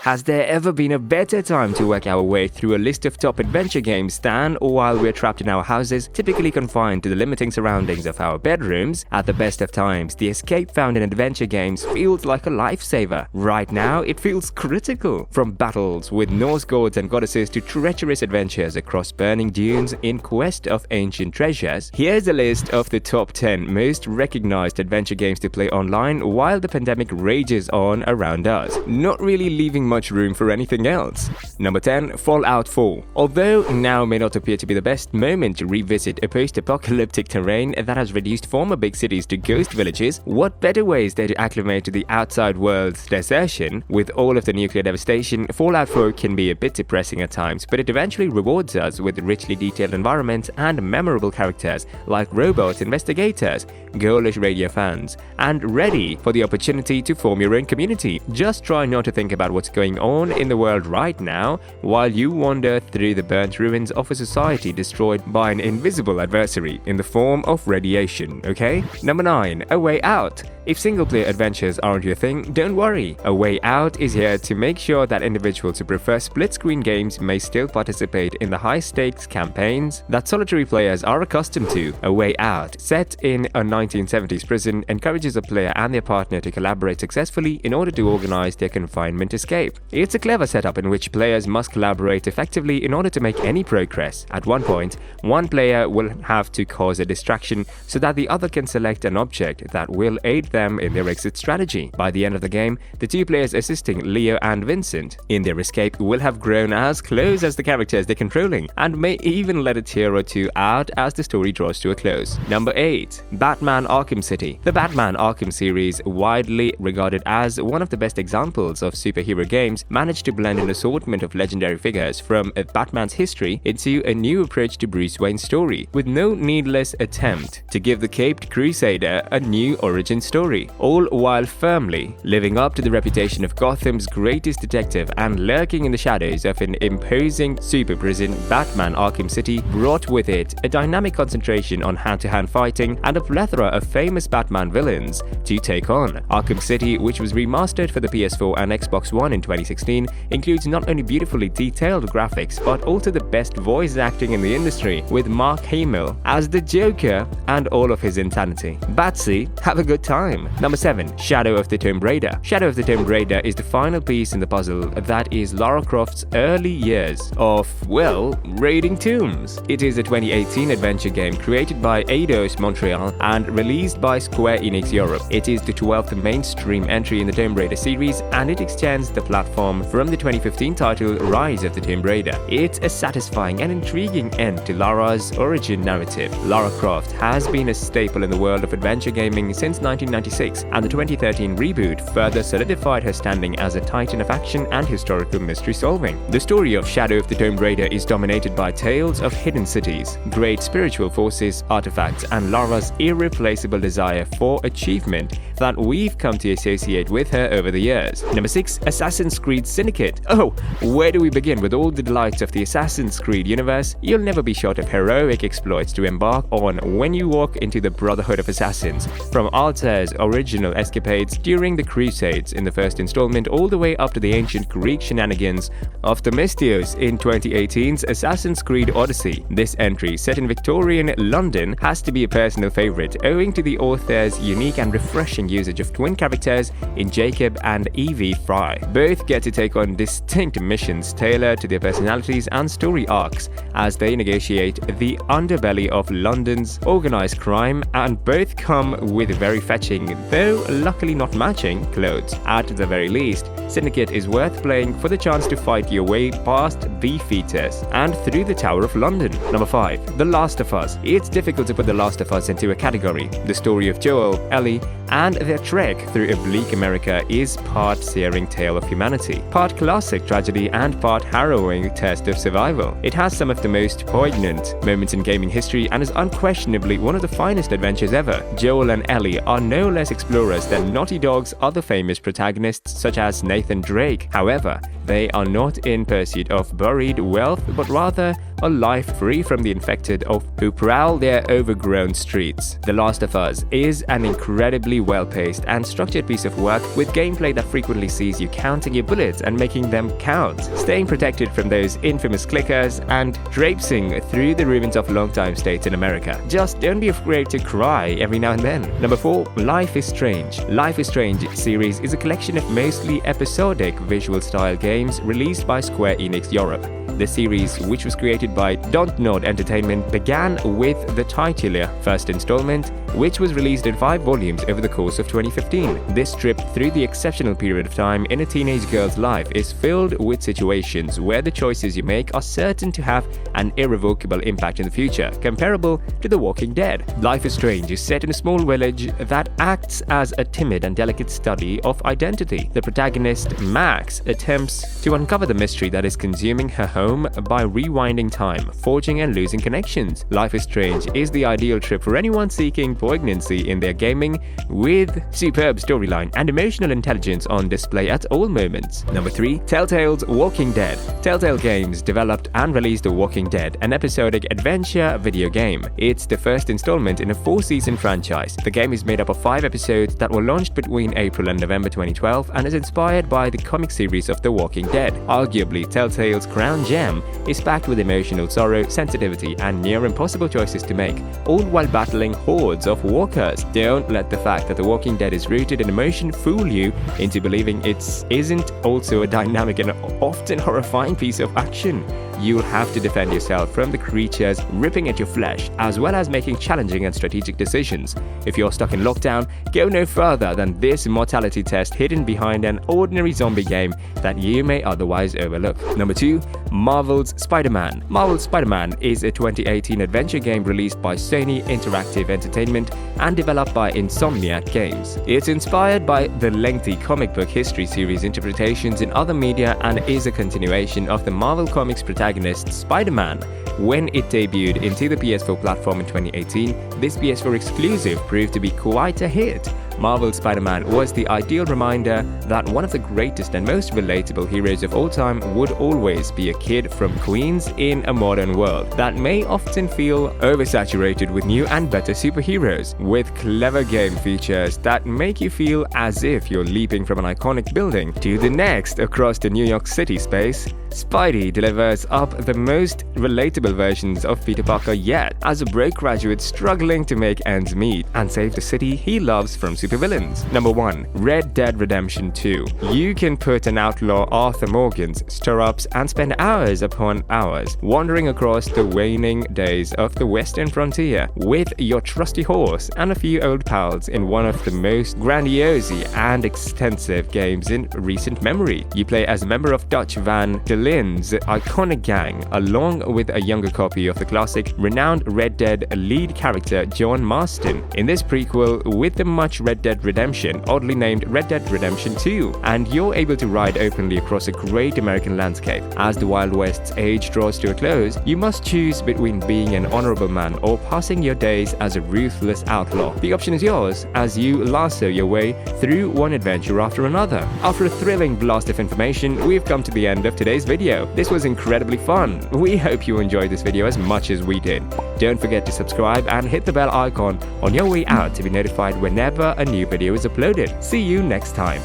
Has there ever been a better time to work our way through a list of top adventure games than while we're trapped in our houses, typically confined to the limiting surroundings of our bedrooms? At the best of times, the escape found in adventure games feels like a lifesaver. Right now, it feels critical. From battles with Norse gods and goddesses to treacherous adventures across burning dunes in quest of ancient treasures, here's a list of the top 10 most recognized adventure games to play online while the pandemic rages on around us, not really leaving much room for anything else. Number 10. Fallout 4. Although now may not appear to be the best moment to revisit a post-apocalyptic terrain that has reduced former big cities to ghost villages, what better way is there to acclimate to the outside world's desertion? With all of the nuclear devastation, Fallout 4 can be a bit depressing at times, but it eventually rewards us with richly detailed environments and memorable characters like robot investigators, girlish radio fans, and ready for the opportunity to form your own community. Just try not to think about what's going on in the world right now while you wander through the burnt ruins of a society destroyed by an invisible adversary in the form of radiation, okay? Number 9. A Way Out. If single-player adventures aren't your thing, don't worry. A Way Out is here to make sure that individuals who prefer split-screen games may still participate in the high-stakes campaigns that solitary players are accustomed to. A Way Out, set in a 1970s prison, encourages a player and their partner to collaborate successfully in order to organize their confinement escape. It's a clever setup in which players must collaborate effectively in order to make any progress. At one point, one player will have to cause a distraction so that the other can select an object that will aid them in their exit strategy. By the end of the game, the two players assisting Leo and Vincent in their escape will have grown as close as the characters they're controlling, and may even let a tear or two out as the story draws to a close. Number 8. Batman Arkham City. The Batman Arkham series, widely regarded as one of the best examples of superhero games, managed to blend an assortment of legendary figures from Batman's history into a new approach to Bruce Wayne's story, with no needless attempt to give the caped crusader a new origin story, all while firmly living up to the reputation of Gotham's greatest detective and lurking in the shadows of an imposing super prison. Batman Arkham City brought with it a dynamic concentration on hand-to-hand fighting and a plethora of famous Batman villains to take on. Arkham City, which was remastered for the PS4 and Xbox One in 2016, includes not only beautifully detailed graphics but also the best voice acting in the industry, with Mark Hamill as the Joker and all of his insanity. Batsy, have a good time. Number 7. Shadow of the Tomb Raider. Shadow of the Tomb Raider is the final piece in the puzzle that is Lara Croft's early years of, well, raiding tombs. It is a 2018 adventure game created by Eidos Montreal and released by Square Enix Europe. It is the 12th mainstream entry in the Tomb Raider series, and it extends the platform from the 2015 title Rise of the Tomb Raider. It's a satisfying and intriguing end to Lara's origin narrative. Lara Croft has been a staple in the world of adventure gaming since 1996, and the 2013 reboot further solidified her standing as a titan of action and historical mystery solving. The story of Shadow of the Tomb Raider is dominated by tales of hidden cities, great spiritual forces, artifacts, and Lara's irreplaceable desire for achievement that we've come to associate with her over the years. Number 6. Assassin's Creed Syndicate. Oh, where do we begin with all the delights of the Assassin's Creed universe? You'll never be short of heroic exploits to embark on when you walk into the Brotherhood of Assassins. From Altair's original escapades during the Crusades in the first installment all the way up to the ancient Greek shenanigans of Themistios in 2018's Assassin's Creed Odyssey. This entry, set in Victorian London, has to be a personal favorite owing to the author's unique and refreshing usage of twin characters in Jacob and Evie Fry. Both get to take on distinct missions tailored to their personalities and story arcs as they negotiate the underbelly of London's organized crime, and both come with very fetching, though luckily not matching, clothes. At the very least, Syndicate is worth playing for the chance to fight your way past the fetus and through the Tower of London. Number 5. The Last of Us. It's difficult to put The Last of Us into a category. The story of Joel, Ellie, and their trek through a bleak America is part searing tale of humanity, part classic tragedy, and part harrowing test of survival. It has some of the most poignant moments in gaming history and is unquestionably one of the finest adventures ever. Joel and Ellie are no less explorers than Naughty Dog's other famous protagonists such as Nathan Drake. However, They are not in pursuit of buried wealth, but rather a life free from the infected of who prowl their overgrown streets. The Last of Us is an incredibly well-paced and structured piece of work with gameplay that frequently sees you counting your bullets and making them count, staying protected from those infamous clickers, and traipsing through the ruins of longtime states in America. Just don't be afraid to cry every now and then. Number 4. Life is Strange. Life is Strange series is a collection of mostly episodic visual-style games released by Square Enix Europe. The series, which was created by Dontnod Entertainment, began with the titular first installment, which was released in 5 volumes over the course of 2015. This trip through the exceptional period of time in a teenage girl's life is filled with situations where the choices you make are certain to have an irrevocable impact in the future, comparable to The Walking Dead. Life is Strange is set in a small village that acts as a timid and delicate study of identity. The protagonist, Max, attempts to uncover the mystery that is consuming her home by rewinding time, forging and losing connections. Life is Strange is the ideal trip for anyone seeking poignancy in their gaming, with superb storyline and emotional intelligence on display at all moments. Number 3. Telltale's Walking Dead. Telltale Games developed and released The Walking Dead, an episodic adventure video game. It's the first installment in a 4-season franchise. The game is made up of 5 episodes that were launched between April and November 2012 and is inspired by the comic series of The Walking Dead. Arguably, Telltale's crown gem is packed with emotional sorrow, sensitivity, and near impossible choices to make, all while battling hordes of walkers. Don't let the fact that The Walking Dead is rooted in emotion fool you into believing it isn't also a dynamic and often horrifying piece of action. You'll have to defend yourself from the creatures ripping at your flesh, as well as making challenging and strategic decisions. If you're stuck in lockdown, go no further than this mortality test hidden behind an ordinary zombie game that you may otherwise overlook. Number 2. Marvel's Spider-Man. Marvel's Spider-Man is a 2018 adventure game released by Sony Interactive Entertainment and developed by Insomniac Games. It's inspired by the lengthy comic book history series interpretations in other media and is a continuation of the Marvel Comics protagonist Spider-Man. When it debuted into the PS4 platform in 2018, this PS4 exclusive proved to be quite a hit. Marvel's Spider-Man was the ideal reminder that one of the greatest and most relatable heroes of all time would always be a kid from Queens in a modern world that may often feel oversaturated with new and better superheroes. With clever game features that make you feel as if you're leaping from an iconic building to the next across the New York City space, Spidey delivers up the most relatable versions of Peter Parker yet, as a broke graduate struggling to make ends meet and save the city he loves from supervillains. Number 1. Red Dead Redemption 2. You can put an outlaw Arthur Morgan's stirrups and spend hours upon hours wandering across the waning days of the western frontier with your trusty horse and a few old pals in one of the most grandiose and extensive games in recent memory. You play as a member of Dutch Van der Linde's iconic gang, along with a younger copy of the classic renowned Red Dead lead character John Marston. In this prequel with the much Red Dead Redemption, oddly named Red Dead Redemption 2, and you're able to ride openly across a great American landscape. As the Wild West's age draws to a close, you must choose between being an honorable man or passing your days as a ruthless outlaw. The option is yours as you lasso your way through one adventure after another. After a thrilling blast of information, we've come to the end of today's video. This was incredibly fun. We hope you enjoyed this video as much as we did. Don't forget to subscribe and hit the bell icon on your way out to be notified whenever a new video is uploaded. See you next time.